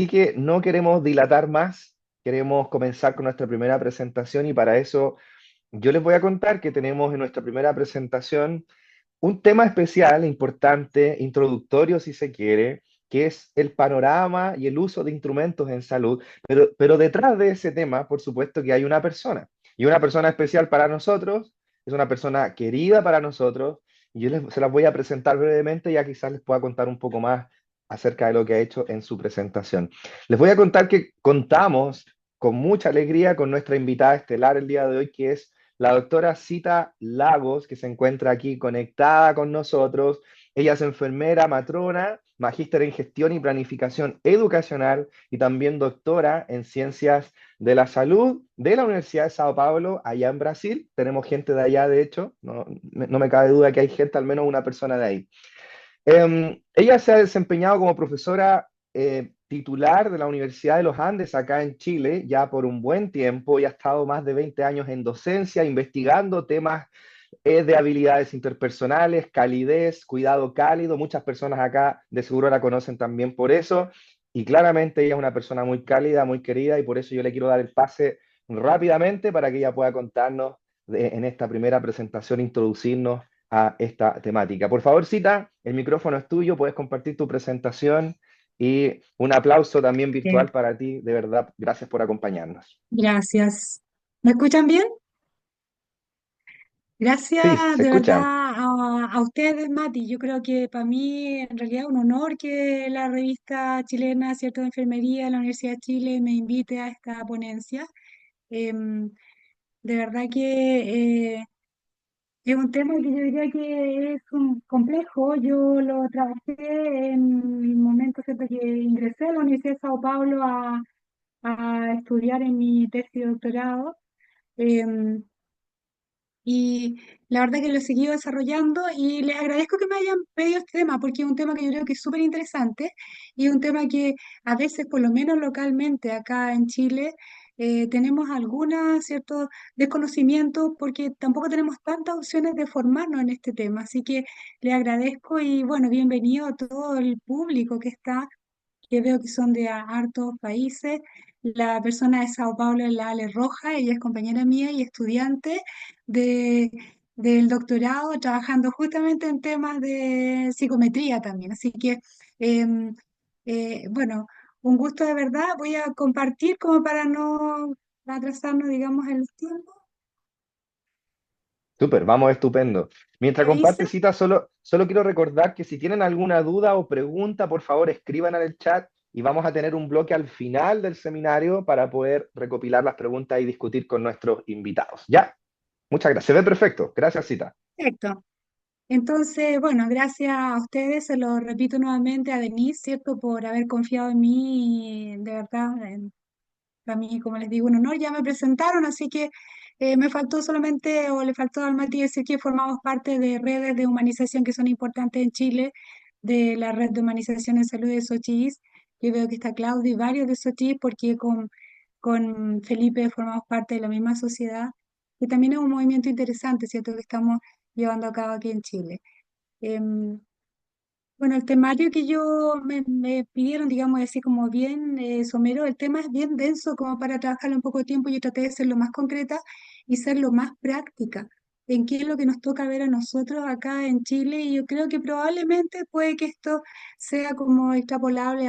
Así que no queremos dilatar más, queremos comenzar con nuestra primera presentación y para eso yo les voy a contar que tenemos en nuestra primera presentación un tema especial, importante, introductorio si se quiere, que es el panorama y el uso de instrumentos en salud, pero detrás de ese tema, por supuesto que hay una persona, y una persona especial para nosotros, es una persona querida para nosotros, y se las voy a presentar brevemente, ya quizás les pueda contar un poco más acerca de lo que ha hecho en su presentación. Les voy a contar que contamos con mucha alegría con nuestra invitada estelar el día de hoy, que es la doctora Cita Lagos, que se encuentra aquí conectada con nosotros. Ella es enfermera, matrona, magíster en gestión y planificación educacional y también doctora en ciencias de la salud de la Universidad de Sao Paulo, allá en Brasil. Tenemos gente de allá, de hecho, no me cabe duda que hay gente, al menos una persona de ahí. Ella se ha desempeñado como profesora titular de la Universidad de los Andes acá en Chile ya por un buen tiempo y ha estado más de 20 años en docencia, investigando temas de habilidades interpersonales, calidez, cuidado cálido. Muchas personas acá de seguro la conocen también por eso. Y claramente ella es una persona muy cálida, muy querida y por eso yo le quiero dar el pase rápidamente para que ella pueda contarnos en esta primera presentación, introducirnos a esta temática. Por favor, Cita, el micrófono es tuyo, puedes compartir tu presentación y un aplauso también Eh, virtual para ti. De verdad, gracias por acompañarnos. Gracias. ¿Me escuchan bien? Gracias Sí, se de verdad escucha. a ustedes, Mati. Yo creo que para mí en realidad es un honor que la revista chilena, ¿cierto?, de Enfermería de la Universidad de Chile me invite a esta ponencia. Em, de verdad que es un tema que yo diría que es un complejo. Yo lo trabajé en el momento, ¿cierto?, que ingresé a la Universidad de Sao Paulo a estudiar en mi tesis de doctorado. Em, y la verdad que lo he seguido desarrollando y les agradezco que me hayan pedido este tema porque es un tema que yo creo que es súper interesante y es un tema que a veces, por lo menos localmente acá en Chile, tenemos alguna cierto desconocimiento porque tampoco tenemos tantas opciones de formarnos en este tema. Así que les agradezco y bueno, bienvenido a todo el público que está, que veo que son de hartos países. La persona de Sao Paulo es la Ale Roja, ella es compañera mía y estudiante de, del doctorado, trabajando justamente en temas de psicometría también. Así que, em, bueno, un gusto de verdad. Voy a compartir como para no atrasarnos, digamos, el tiempo. Súper, vamos estupendo. Mientras ¿Me dice? comparte cita, solo quiero recordar que si tienen alguna duda o pregunta, por favor escriban en el chat y vamos a tener un bloque al final del seminario para poder recopilar las preguntas y discutir con nuestros invitados. ¿Ya? Muchas gracias. Se ve perfecto. Gracias, cita. Perfecto. Entonces, bueno, gracias a ustedes, se lo repito nuevamente a Denise, ¿cierto?, por haber confiado en mí, de verdad, para mí, como les digo, un honor. Ya me presentaron, así que me faltó solamente, o le faltó al Mati decir que formamos parte de redes de humanización que son importantes en Chile, de la red de humanización en salud de Sochis. Yo veo que está Claudio y varios de Sochis, porque con Felipe formamos parte de la misma sociedad, y también es un movimiento interesante, ¿cierto?, que estamos llevando a cabo aquí en Chile. Em, bueno, el temario que me pidieron, digamos así como bien somero, el tema es bien denso como para trabajarlo en poco tiempo. Yo traté de ser lo más concreta y ser lo más práctica en qué es lo que nos toca ver a nosotros acá en Chile, y yo creo que probablemente puede que esto sea como extrapolable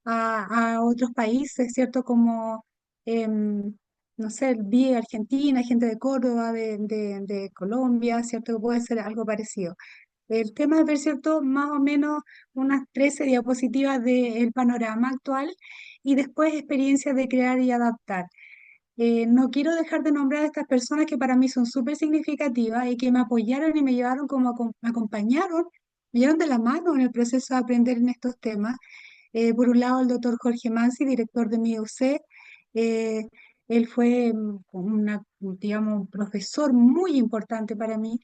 a otros países, ¿cierto? Como, em, no sé, vi Argentina, gente de Córdoba, de Colombia, ¿cierto? Puede ser algo parecido. El tema es ver, ¿cierto?, más o menos unas 13 diapositivas del panorama actual y después experiencias de crear y adaptar. No quiero dejar de nombrar a estas personas que para mí son súper significativas y que me apoyaron y me llevaron me acompañaron, me llevaron de la mano en el proceso de aprender en estos temas. Por un lado, el doctor Jorge Mansi, director de mi UC. eh, Él fue digamos, un profesor muy importante para mí.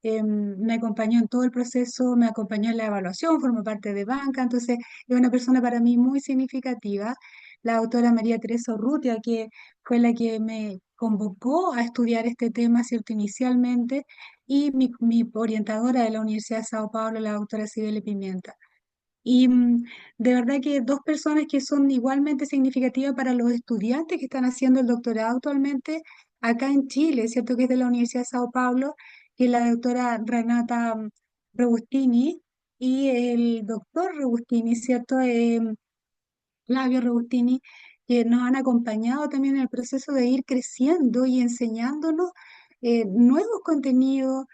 Me acompañó en todo el proceso, me acompañó en la evaluación, formó parte de banca, entonces es una persona para mí muy significativa. La doctora María Teresa Urrutia, que fue la que me convocó a estudiar este tema, ¿cierto?, inicialmente, y mi orientadora de la Universidad de Sao Paulo, la doctora Cibele Pimienta. Y de verdad que dos personas que son igualmente significativas para los estudiantes que están haciendo el doctorado actualmente acá en Chile, ¿cierto? Que es de la Universidad de Sao Paulo, que es la doctora Renata Rebustini y el doctor Rebustini, ¿cierto? Flavio Rebustini, que nos han acompañado también en el proceso de ir creciendo y enseñándonos nuevos contenidos,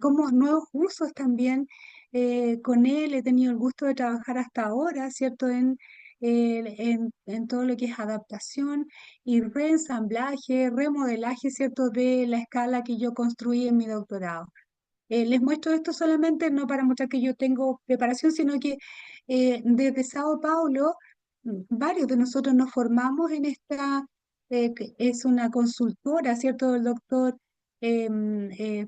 como nuevos usos también. Con él he tenido el gusto de trabajar hasta ahora, ¿cierto? En todo lo que es adaptación y reensamblaje, remodelaje, ¿cierto? De la escala que yo construí en mi doctorado. Les muestro esto solamente no para mostrar que yo tengo preparación, sino que desde Sao Paulo varios de nosotros nos formamos en esta, que es una consultora, ¿cierto? El doctor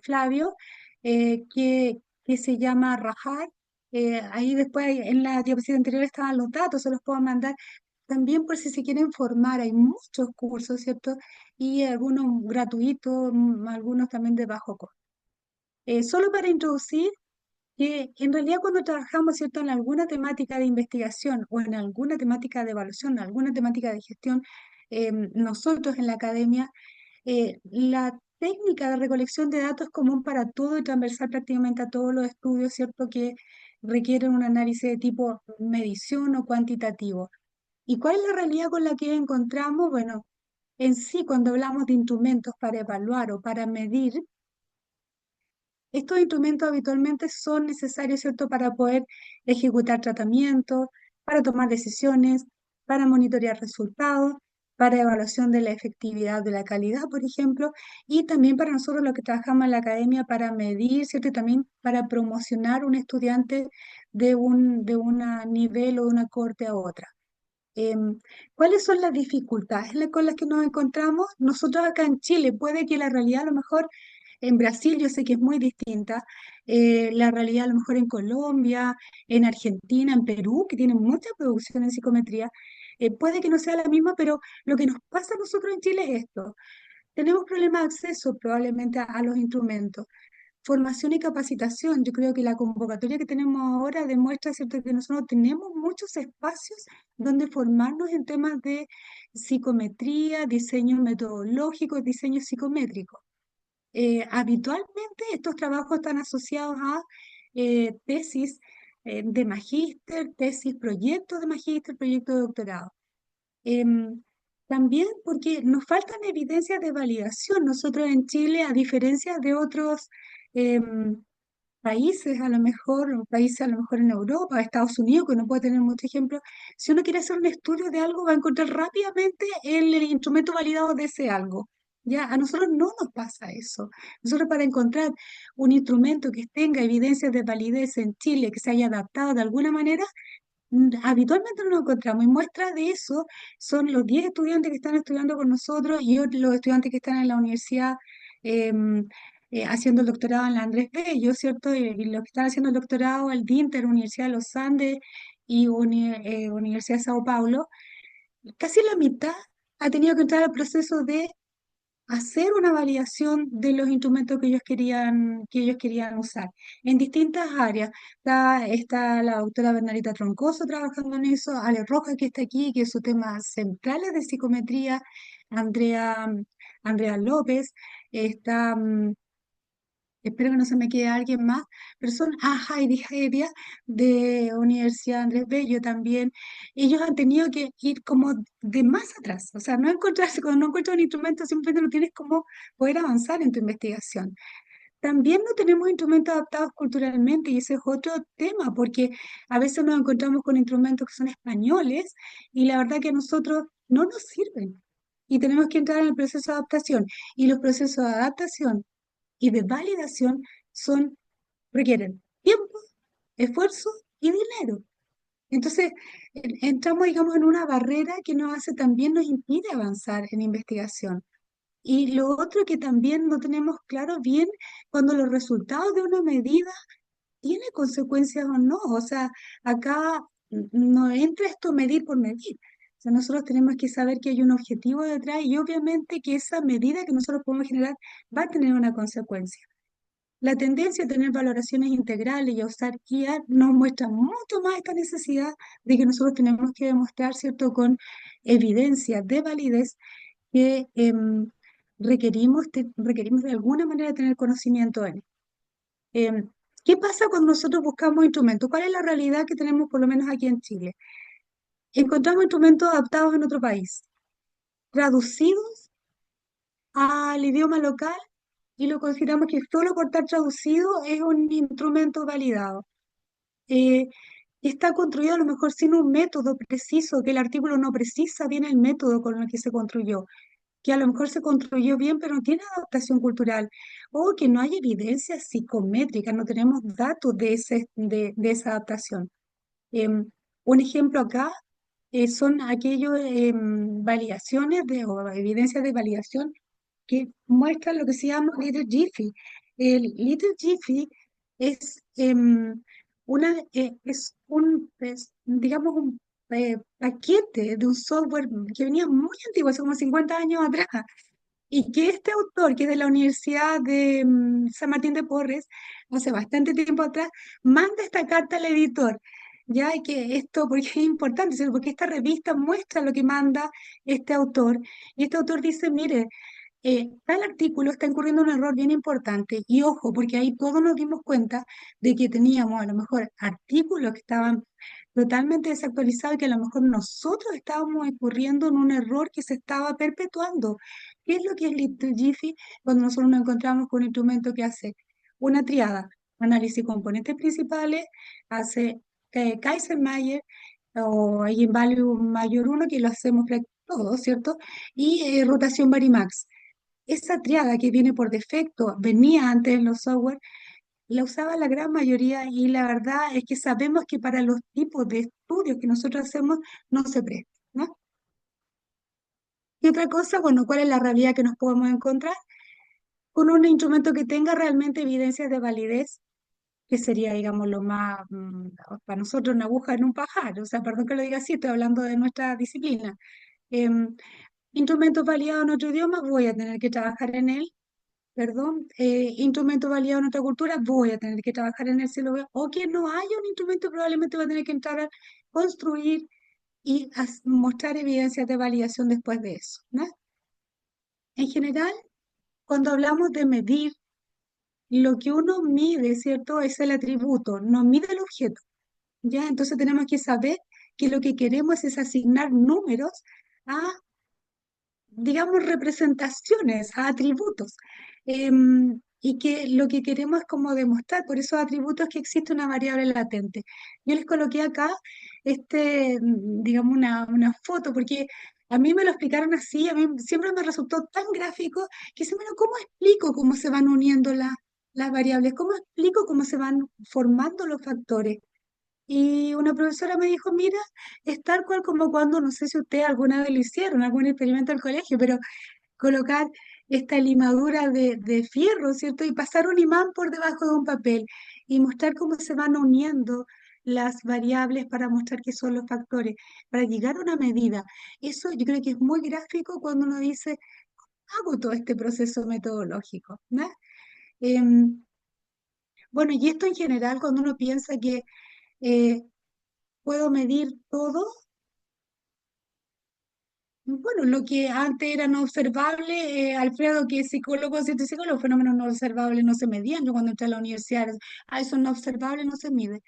Flavio, que se llama Rajar. Ahí después en la diapositiva anterior estaban los datos, se los puedo mandar. También por si se quieren formar, hay muchos cursos, ¿cierto? Y algunos gratuitos, algunos también de bajo costo. Solo para introducir que en realidad cuando trabajamos, ¿cierto?, en alguna temática de investigación o en alguna temática de evaluación, alguna temática de gestión, nosotros en la academia, la técnica de recolección de datos es común para todo y transversal prácticamente a todos los estudios, ¿cierto?, que requieren un análisis de tipo medición o cuantitativo. ¿Y cuál es la realidad con la que encontramos? Bueno, en sí, cuando hablamos de instrumentos para evaluar o para medir, estos instrumentos habitualmente son necesarios, ¿cierto?, para poder ejecutar tratamientos, para tomar decisiones, para monitorear resultados, para evaluación de la efectividad de la calidad, por ejemplo, y también para nosotros los que trabajamos en la academia para medir, ¿cierto?, y también para promocionar un estudiante de un nivel o de una corte a otra. Em, ¿Cuáles son las dificultades con las que nos encontramos? Nosotros acá en Chile, puede que la realidad a lo mejor en Brasil yo sé que es muy distinta, la realidad a lo mejor en Colombia, en Argentina, en Perú, que tienen mucha producción en psicometría, puede que no sea la misma, pero lo que nos pasa a nosotros en Chile es esto. Tenemos problemas de acceso probablemente a los instrumentos. Formación y capacitación. Yo creo que la convocatoria que tenemos ahora demuestra, ¿cierto?, que nosotros tenemos muchos espacios donde formarnos en temas de psicometría, diseño metodológico, diseño psicométrico. Habitualmente estos trabajos están asociados a tesis de magíster, tesis, proyectos de magíster, proyectos de doctorado. Em, También porque nos faltan evidencias de validación. Nosotros en Chile, a diferencia de otros em, países, a lo mejor, países a lo mejor en Europa, Estados Unidos, que uno puede tener muchos ejemplos, si uno quiere hacer un estudio de algo, va a encontrar rápidamente el instrumento validado de ese algo. Ya, a nosotros no nos pasa eso. Nosotros para encontrar un instrumento que tenga evidencias de validez en Chile, que se haya adaptado de alguna manera, habitualmente no lo encontramos y muestra de eso son los 10 estudiantes que están estudiando con nosotros y los estudiantes que están en la universidad em, haciendo el doctorado en la Andrés Bello, ¿cierto? Y los que están haciendo el doctorado en el DINTER, Universidad de los Andes y Universidad de Sao Paulo. Casi la mitad ha tenido que entrar al proceso de hacer una validación de los instrumentos que ellos querían usar en distintas áreas. Está la doctora Bernarita Troncoso trabajando en eso, Ale Roja que está aquí, que su tema central es de psicometría, Andrea, Andrea López, está espero que no se me quede alguien más, pero son Heidi Hevia de Universidad Andrés Bello también. Ellos han tenido que ir como de más atrás, o sea, no encontrarse, cuando no encuentras un instrumento, simplemente no tienes cómo poder avanzar en tu investigación. También no tenemos instrumentos adaptados culturalmente y ese es otro tema, porque a veces nos encontramos con instrumentos que son españoles y la verdad que a nosotros no nos sirven. Y tenemos que entrar en el proceso de adaptación. Y los procesos de adaptación y de validación requieren tiempo, esfuerzo y dinero. Entonces, entramos, digamos, en una barrera que nos impide avanzar en investigación. Y lo otro que también no tenemos claro bien cuando los resultados de una medida tienen consecuencias o no. O sea, acá no entra esto medir por medir. O sea, nosotros tenemos que saber que hay un objetivo detrás y obviamente que esa medida que nosotros podemos generar va a tener una consecuencia. La tendencia a tener valoraciones integrales y a usar IA nos muestra mucho más esta necesidad de que nosotros tenemos que demostrar, ¿cierto?, con evidencia de validez que requerimos de alguna manera tener conocimiento en. Em, ¿Qué pasa cuando nosotros buscamos instrumentos? ¿Cuál es la realidad que tenemos por lo menos aquí en Chile? Encontramos instrumentos adaptados en otro país, traducidos al idioma local y lo consideramos que solo por estar traducido es un instrumento validado. Eh, Está construido a lo mejor sin un método preciso, que el artículo no precisa bien el método con el que se construyó, que a lo mejor se construyó bien, pero no tiene adaptación cultural, o que no hay evidencia psicométrica, no tenemos datos de esa adaptación. Em, un ejemplo acá son aquellas validaciones o evidencias de validación que muestran lo que se llama Little Jiffy. El Little Jiffy es, digamos, un paquete de un software que venía muy antiguo, hace como 50 años atrás, y que este autor, que es de la Universidad de San Martín de Porres, hace bastante tiempo atrás, manda esta carta al editor. Ya, y que esto, porque es importante, ¿cierto? Porque esta revista muestra lo que manda este autor, y este autor dice, mire, tal artículo está incurriendo en un error bien importante. Y ojo, porque ahí todos nos dimos cuenta de que teníamos a lo mejor artículos que estaban totalmente desactualizados y que a lo mejor nosotros estábamos incurriendo en un error que se estaba perpetuando. ¿Qué es lo que es Little Jiffy? Cuando nosotros nos encontramos con un instrumento que hace una triada, análisis de componentes principales, hace Kaiser-Meyer o Eigenvalue mayor uno, que lo hacemos todos, ¿cierto? Y rotación Varimax. Esa triada que viene por defecto, venía antes en los software, la usaba la gran mayoría y la verdad es que sabemos que para los tipos de estudios que nosotros hacemos no se presta, ¿no? Y otra cosa, bueno, ¿cuál es la realidad que nos podemos encontrar? Con un instrumento que tenga realmente evidencias de validez, que sería, digamos, lo más, para nosotros una aguja en un pajar, o sea, perdón que lo diga así, estoy hablando de nuestra disciplina. Em, Instrumentos validados en otro idioma, voy a tener que trabajar en él. Perdón, instrumento validado en otra cultura, voy a tener que trabajar en él si lo veo. O que no haya un instrumento, probablemente voy a tener que entrar a construir y mostrar evidencias de validación después de eso, ¿no? En general, cuando hablamos de medir, lo que uno mide, ¿cierto? Es el atributo, no mide el objeto, ¿ya? Entonces tenemos que saber que lo que queremos es asignar números a, digamos, representaciones, a atributos. Y que lo que queremos es como demostrar por esos atributos que existe una variable latente. Yo les coloqué acá, digamos, una foto, porque a mí me lo explicaron así, a mí siempre me resultó tan gráfico que se me lo, ¿cómo explico cómo se van uniendo las variables? ¿Cómo explico cómo se van formando los factores? Y una profesora me dijo, mira, es tal cual como cuando, no sé si ustedes alguna vez lo hicieron, algún experimento al colegio, pero colocar esta limadura de fierro, ¿cierto? Y pasar un imán por debajo de un papel y mostrar cómo se van uniendo las variables para mostrar qué son los factores, para llegar a una medida. Eso yo creo que es muy gráfico cuando uno dice, hago todo este proceso metodológico, ¿no? Em, bueno, y esto en general, cuando uno piensa que eh, puedo medir todo, bueno, lo que antes era no observable, Alfredo, que es psicólogo, científico, los fenómenos no observables no se medían. Yo cuando entré a la universidad, eso no observable no se mide.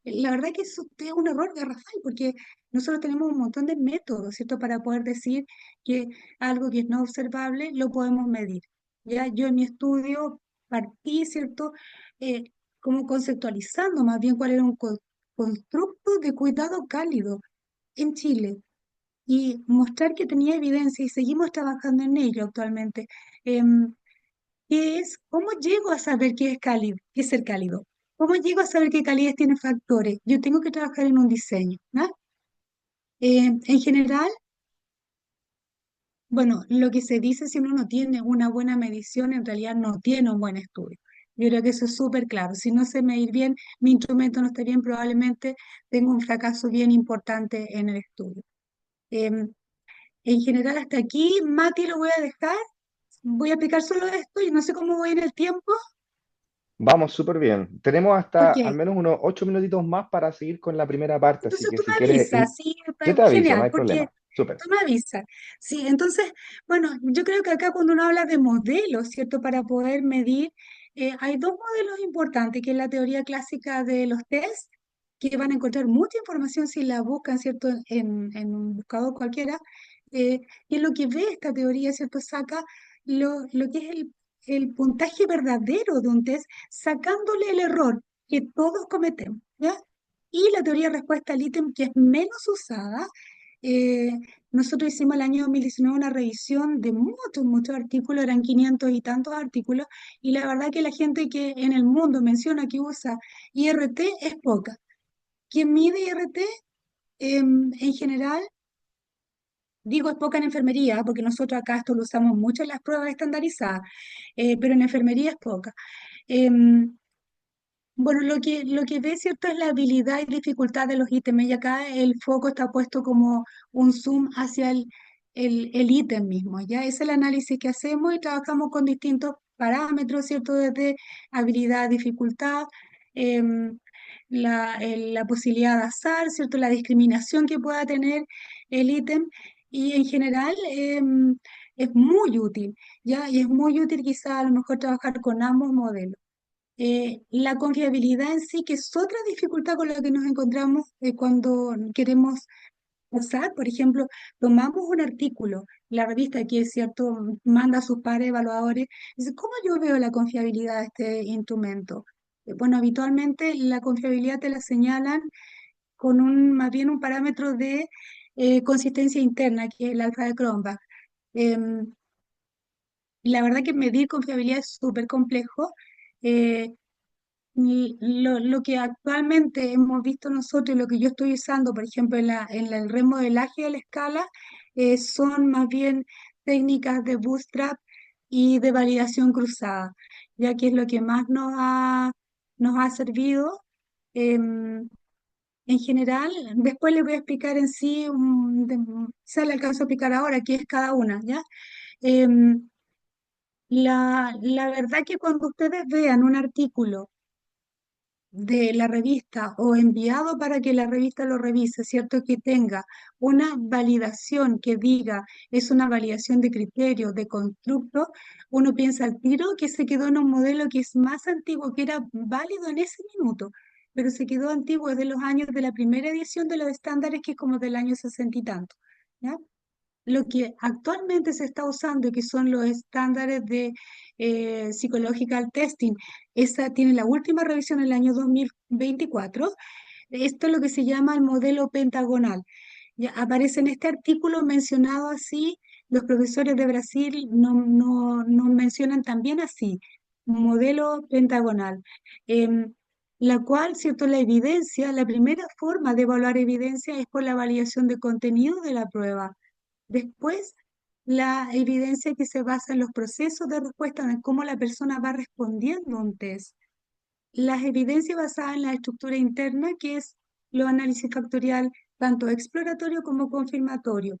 La verdad que eso es un error garrafal, porque nosotros tenemos un montón de métodos, ¿cierto?, para poder decir que algo que es no observable lo podemos medir. Ya yo en mi estudio partí, ¿cierto?, Eh, como conceptualizando más bien cuál era un constructo de cuidado cálido en Chile y mostrar que tenía evidencia y seguimos trabajando en ello actualmente. Em, ¿Qué es? ¿Cómo llego a saber qué es cálido, qué es ser cálido? ¿Cómo llego a saber qué calidez tiene factores? Yo tengo que trabajar en un diseño, ¿no? En general, bueno, lo que se dice si uno no tiene una buena medición, en realidad no tiene un buen estudio. Yo creo que eso es súper claro. Si no sé medir bien, mi instrumento no está bien, probablemente tengo un fracaso bien importante en el estudio. Em, En general, hasta aquí, Mati, lo voy a dejar. Voy a explicar solo esto y no sé cómo voy en el tiempo. Vamos súper bien. Tenemos hasta Ok, al menos unos 8 minutitos más para seguir con la primera parte, así entonces que tú si me quieres, avisas, sí, yo está te aviso, no genial, hay porque problema. Súper. tú me avisas. Sí, entonces, bueno, yo creo que acá cuando uno habla de modelos, ¿cierto? Para poder medir, hay dos modelos importantes, que es la teoría clásica de los test, que van a encontrar mucha información si la buscan, ¿cierto? En un buscador cualquiera. eh, y lo que ve esta teoría, ¿cierto? Saca lo que es el puntaje verdadero de un test, sacándole el error que todos cometemos, ¿ya? Y la teoría de respuesta al ítem que es menos usada, eh, nosotros hicimos el año 2019 una revisión de muchos artículos, eran 500 y tantos artículos, y la verdad que la gente que en el mundo menciona que usa IRT es poca. ¿Quién mide IRT? En general, digo es poca en enfermería, porque nosotros acá esto lo usamos mucho en las pruebas estandarizadas, pero en enfermería es poca. Em, Bueno, lo que ve, ¿cierto?, es la habilidad y dificultad de los ítems. Y acá el foco está puesto como un zoom hacia el ítem mismo, ¿ya? Es el análisis que hacemos y trabajamos con distintos parámetros, ¿cierto? Desde habilidad, dificultad, em, la posibilidad de azar, ¿cierto? La discriminación que pueda tener el ítem. Y en general es muy útil, ¿ya? Y es muy útil quizá a lo mejor trabajar con ambos modelos. La confiabilidad en sí, que es otra dificultad con la que nos encontramos cuando queremos usar, por ejemplo, tomamos un artículo, la revista que es cierto, manda a sus pares evaluadores, dice, ¿cómo yo veo la confiabilidad de este instrumento? Bueno, habitualmente la confiabilidad te la señalan con más bien un parámetro de consistencia interna, que es el alfa de Cronbach. Em, la verdad que medir confiabilidad es súper complejo. eh, lo que actualmente hemos visto nosotros y lo que yo estoy usando, por ejemplo, el remodelaje de la escala, son más bien técnicas de bootstrap y de validación cruzada, ya que es lo que más nos ha servido. Em, en general, después les voy a explicar en sí, quizá le alcanzo a explicar ahora qué es cada una, ¿ya? Em, la verdad que cuando ustedes vean un artículo de la revista o enviado para que la revista lo revise, ¿cierto? Que tenga una validación que diga es una validación de criterio, de constructo, uno piensa al tiro que se quedó en un modelo que es más antiguo, que era válido en ese minuto, pero se quedó antiguo desde los años de la primera edición de los estándares, que es como del año 60 y tanto, ¿ya? Lo que actualmente se está usando, que son los estándares de psychological testing, esa tiene la última revisión en el año 2024. Esto es lo que se llama el modelo pentagonal. Ya aparece en este artículo mencionado así, los profesores de Brasil nos mencionan también así, modelo pentagonal. Em, la cual, ¿cierto? La evidencia, la primera forma de evaluar evidencia es por la validación de contenido de la prueba. Después, la evidencia que se basa en los procesos de respuesta, en cómo la persona va respondiendo a un test. Las evidencias basadas en la estructura interna, que es los análisis factorial, tanto exploratorio como confirmatorio.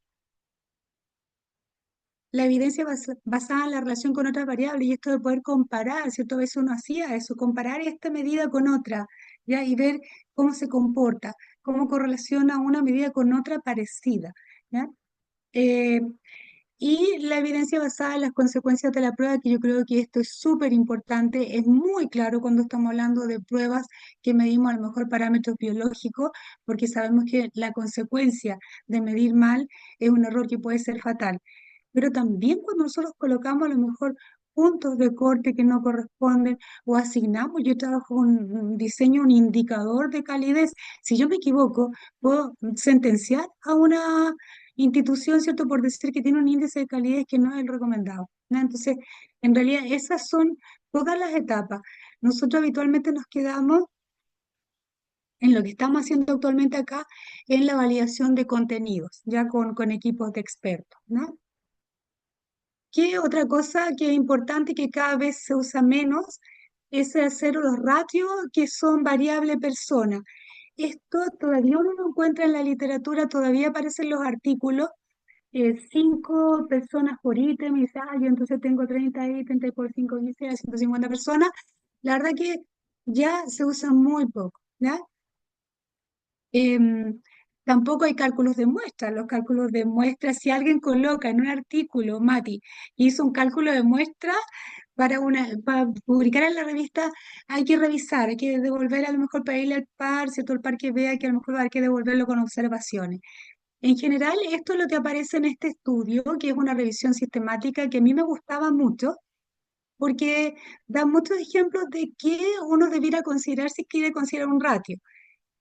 La evidencia basada en la relación con otras variables y esto de poder comparar, ¿cierto? A veces uno hacía eso, comparar esta medida con otra, ¿ya? Y ver cómo se comporta, cómo correlaciona una medida con otra parecida, ¿ya? Eh, Y la evidencia basada en las consecuencias de la prueba, que yo creo que esto es súper importante, es muy claro cuando estamos hablando de pruebas que medimos a lo mejor parámetros biológicos, porque sabemos que la consecuencia de medir mal es un error que puede ser fatal. Pero también cuando nosotros colocamos a lo mejor puntos de corte que no corresponden o asignamos, yo trabajo un diseño, un indicador de calidez. Si yo me equivoco, puedo sentenciar a una institución, ¿cierto? Por decir que tiene un índice de calidez que no es el recomendado, ¿no? Entonces, en realidad esas son todas las etapas. Nosotros habitualmente nos quedamos en lo que estamos haciendo actualmente acá, en la validación de contenidos, ya con equipos de expertos, ¿no? ¿Qué otra cosa que es importante y que cada vez se usa menos es hacer los ratios que son variable persona? Esto todavía uno no encuentra en la literatura, todavía aparecen los artículos, 5 personas por ítem, y dice, yo entonces tengo 30 ítems, 30 por 5, 15, 150 personas, La verdad que ya se usa muy poco, ¿ya? Em, Tampoco hay cálculos de muestra. Los cálculos de muestra, si alguien coloca en un artículo, Mati, hizo un cálculo de muestra para publicar en la revista, hay que revisar, hay que devolver a lo mejor para irle al par, ¿cierto? El par que vea que a lo mejor hay que devolverlo con observaciones. En general, esto es lo que aparece en este estudio, que es una revisión sistemática que a mí me gustaba mucho, porque da muchos ejemplos de qué uno debiera considerar si quiere considerar un ratio.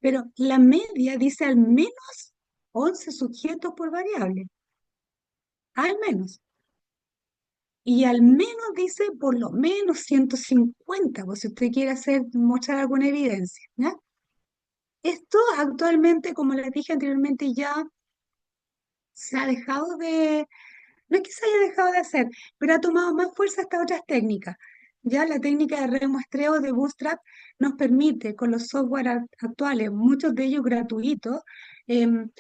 Pero la media dice al menos 11 sujetos por variable, al menos. Y al menos dice por lo menos 150, pues si usted quiere mostrar alguna evidencia, ¿ya? Esto actualmente, como les dije anteriormente, ya se ha dejado de, no es que se haya dejado de hacer, pero ha tomado más fuerza estas otras técnicas. Ya la técnica de remuestreo de Bootstrap nos permite, con los software actuales, muchos de ellos gratuitos, em,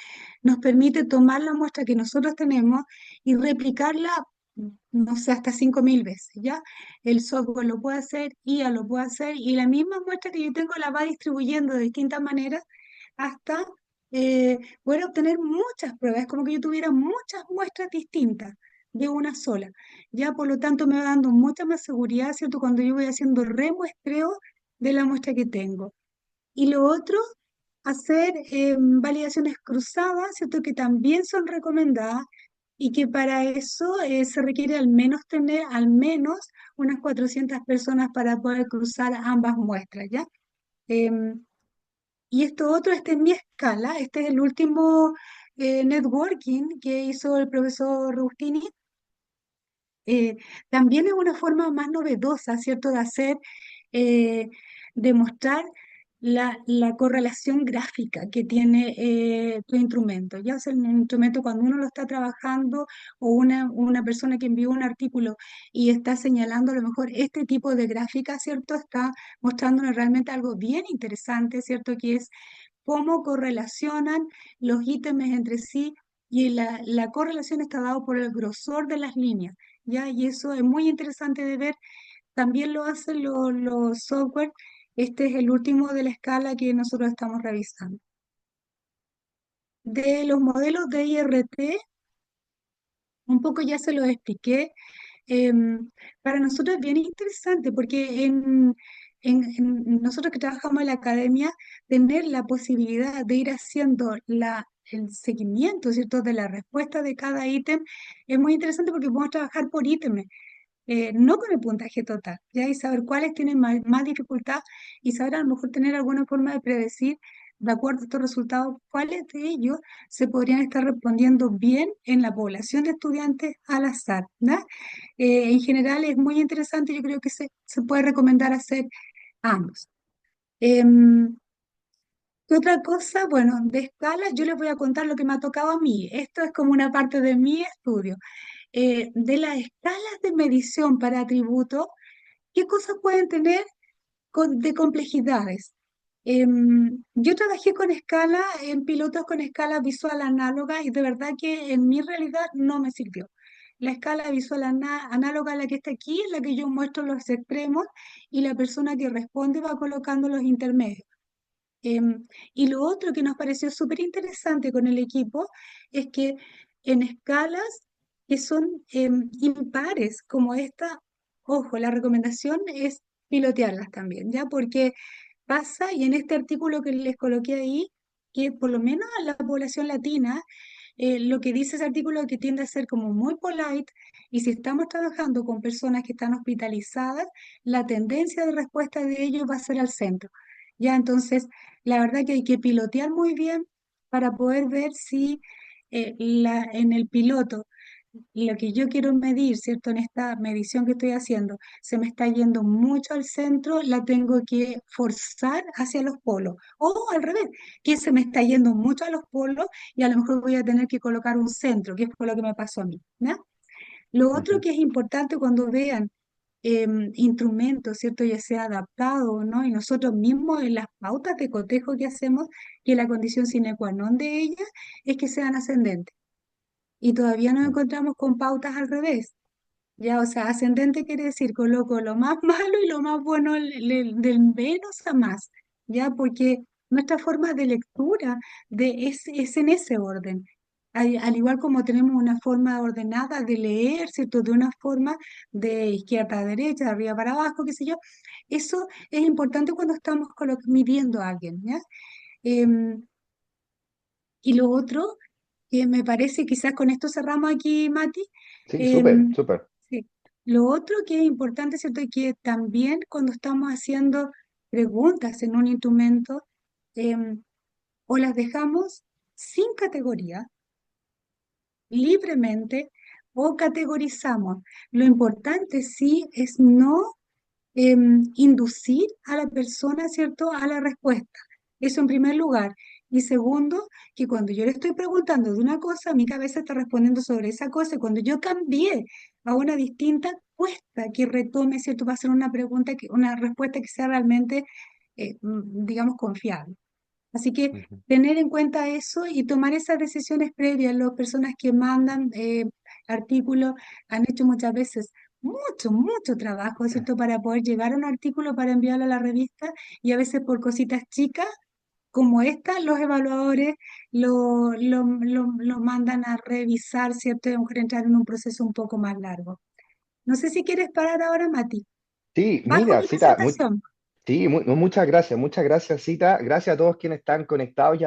nos permite tomar la muestra que nosotros tenemos y replicarla, no sé, hasta 5.000 veces, ¿ya? El software lo puede hacer, IA lo puede hacer, y la misma muestra que yo tengo la va distribuyendo de distintas maneras hasta poder obtener muchas pruebas. Es como que yo tuviera muchas muestras distintas de una sola. Ya, por lo tanto, me va dando mucha más seguridad, ¿cierto? Cuando yo voy haciendo remuestreo de la muestra que tengo. Y lo otro, hacer validaciones cruzadas, ¿cierto? Que también son recomendadas y que para eso se requiere al menos tener al menos unas 400 personas para poder cruzar ambas muestras, ¿ya? Em, y esto otro, este es mi escala, este es el último networking que hizo el profesor Rustini. También es una forma más novedosa, ¿cierto?, de hacer, eh, de mostrar la correlación gráfica que tiene tu instrumento. Ya sea un instrumento cuando uno lo está trabajando o una persona que envió un artículo y está señalando a lo mejor este tipo de gráfica, ¿cierto? Está mostrándonos realmente algo bien interesante, ¿cierto? Que es cómo correlacionan los ítems entre sí y la correlación está dada por el grosor de las líneas. ¿Ya? Y eso es muy interesante de ver. También lo hacen los software. Este es el último de la escala que nosotros estamos revisando. De los modelos de IRT, un poco ya se los expliqué. Em, para nosotros es bien interesante porque nosotros que trabajamos en la academia, tener la posibilidad de ir haciendo el seguimiento, ¿cierto?, de la respuesta de cada ítem es muy interesante porque podemos trabajar por ítems. No con el puntaje total, ¿ya? Y saber cuáles tienen más dificultad y saber a lo mejor tener alguna forma de predecir, de acuerdo a estos resultados, cuáles de ellos se podrían estar respondiendo bien en la población de estudiantes al azar, ¿ya? En general es muy interesante, yo creo que se puede recomendar hacer ambos. Em, ¿Qué otra cosa? Bueno, de escala yo les voy a contar lo que me ha tocado a mí. Esto es como una parte de mi estudio. De las escalas de medición para atributos, ¿qué cosas pueden tener de complejidades? Yo trabajé con escala en pilotos con escala visual análoga y de verdad que en mi realidad no me sirvió. La escala visual análoga, la que está aquí, es la que yo muestro los extremos y la persona que responde va colocando los intermedios. Y lo otro que nos pareció súper interesante con el equipo es que en escalas que son impares como esta, ojo, la recomendación es pilotearlas también, ¿ya? Porque pasa, y en este artículo que les coloqué ahí, que por lo menos a la población latina, lo que dice ese artículo que tiende a ser como muy polite, y si estamos trabajando con personas que están hospitalizadas, la tendencia de respuesta de ellos va a ser al centro. Ya, entonces, la verdad que hay que pilotear muy bien para poder ver si en el piloto lo que yo quiero medir, ¿cierto? En esta medición que estoy haciendo, se me está yendo mucho al centro, la tengo que forzar hacia los polos. O al revés, que se me está yendo mucho a los polos y a lo mejor voy a tener que colocar un centro, que es por lo que me pasó a mí, ¿ya? Lo otro Ujú. que es importante cuando vean instrumentos, ¿cierto? Ya sea adaptado o no, y nosotros mismos en las pautas de cotejo que hacemos, que la condición sine qua non de ellas es que sean ascendentes. Y todavía nos encontramos con pautas al revés. Ya, o sea, ascendente quiere decir coloco lo más malo y lo más bueno del menos a más, ya, porque nuestra forma de lectura es en ese orden. Al igual como tenemos una forma ordenada de leer, ¿cierto? De una forma de izquierda a derecha, de arriba para abajo, qué sé yo. Eso es importante cuando estamos midiendo a alguien, ¿ya? Em, y lo otro que me parece, quizás con esto cerramos aquí, Mati. Sí, súper, em, súper. sí. Lo otro que es importante, ¿cierto? Y que también cuando estamos haciendo preguntas en un instrumento, em, o las dejamos sin categoría, libremente, o categorizamos. Lo importante sí es no inducir a la persona, ¿cierto?, a la respuesta. Eso en primer lugar. Y segundo, que cuando yo le estoy preguntando de una cosa, mi cabeza está respondiendo sobre esa cosa. Y cuando yo cambié a una distinta, cuesta que retome, ¿cierto?, para hacer una pregunta, una respuesta que sea realmente, digamos, confiable. Así que Ujú. tener en cuenta eso y tomar esas decisiones previas. Las personas que mandan artículos han hecho muchas veces mucho trabajo, ¿cierto? Para poder llegar a un artículo para enviarlo a la revista y a veces por cositas chicas como esta, los evaluadores lo mandan a revisar, ¿cierto? Y a lo mejor entrar en un proceso un poco más largo. No sé si quieres parar ahora, Mati. Sí, Bajo mira, mi Cita, presentación. sí, muchas gracias, Cita. Gracias a todos quienes están conectados.